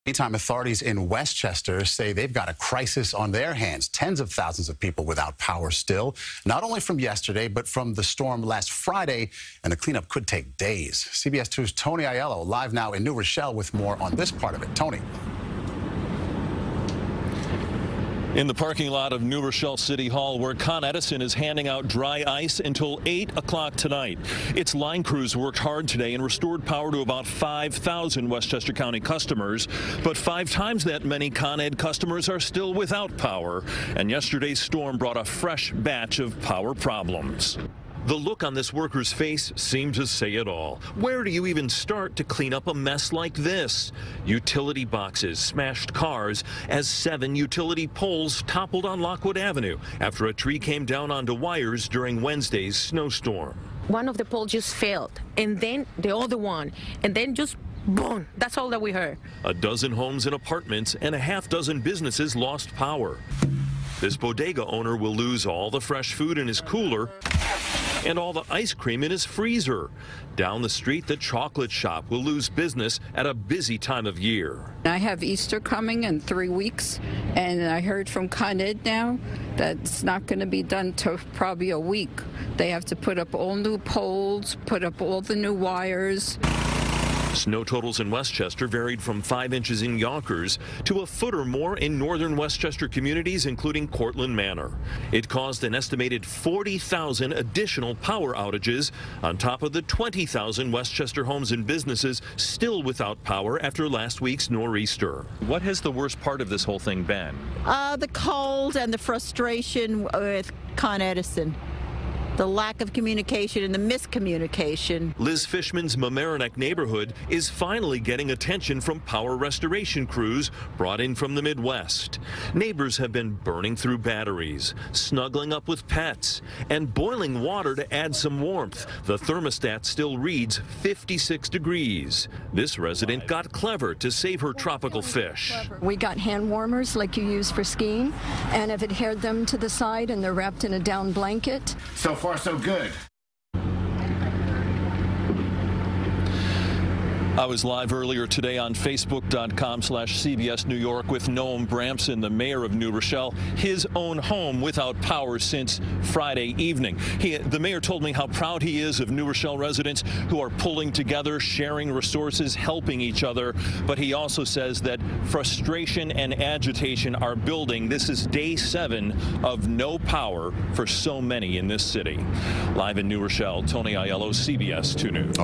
Meantime, authorities in Westchester say they've got a crisis on their hands. Tens of thousands of people without power still, not only from yesterday, but from the storm last Friday, and the cleanup could take days. CBS 2's Tony Aiello live now in New Rochelle with more on this part of it. Tony. In the parking lot of New Rochelle City Hall, where Con Edison is handing out dry ice until 8 o'clock tonight. Its line crews worked hard today and restored power to about 5,000 Westchester County customers. But 5 times that many Con Ed customers are still without power. And yesterday's storm brought a fresh batch of power problems. The look on this worker's face seemed to say it all. Where do you even start to clean up a mess like this? Utility boxes, smashed cars, as 7 utility poles toppled on Lockwood Avenue after a tree came down onto wires during Wednesday's snowstorm. One of the poles just failed, and then the other one, and then just boom. That's all that we heard. A dozen homes and apartments and a half-dozen businesses lost power. This bodega owner will lose all the fresh food in his cooler and all the ice cream in his freezer. Down the street, the chocolate shop will lose business at a busy time of year. I have Easter coming in 3 weeks, and I heard from Con Ed now that it's not going to be done till probably a week. They have to put up all new poles, put up all the new wires. Snow totals in Westchester varied from 5 inches in Yonkers to a foot or more in northern Westchester communities, including Cortland Manor. It caused an estimated 40,000 additional power outages on top of the 20,000 Westchester homes and businesses still without power after last week's nor'easter. What has the worst part of this whole thing been? The cold and the frustration with Con Edison. The lack of communication and the miscommunication. Liz Fishman's Mamaroneck neighborhood is finally getting attention from power restoration crews brought in from the Midwest. Neighbors have been burning through batteries, snuggling up with pets, and boiling water to add some warmth. The thermostat still reads 56 degrees. This resident got clever to save her tropical fish. We got hand warmers like you use for skiing, and I've adhered them to the side, and they're wrapped in a down blanket. So far, so good. I was live earlier today on Facebook.com/CBS New York with Noam Bramson, the mayor of New Rochelle, his own home without power since Friday evening. The mayor told me how proud he is of New Rochelle residents who are pulling together, sharing resources, helping each other. But he also says that frustration and agitation are building. This is day 7 of no power for so many in this city. Live in New Rochelle, Tony Aiello, CBS 2 News.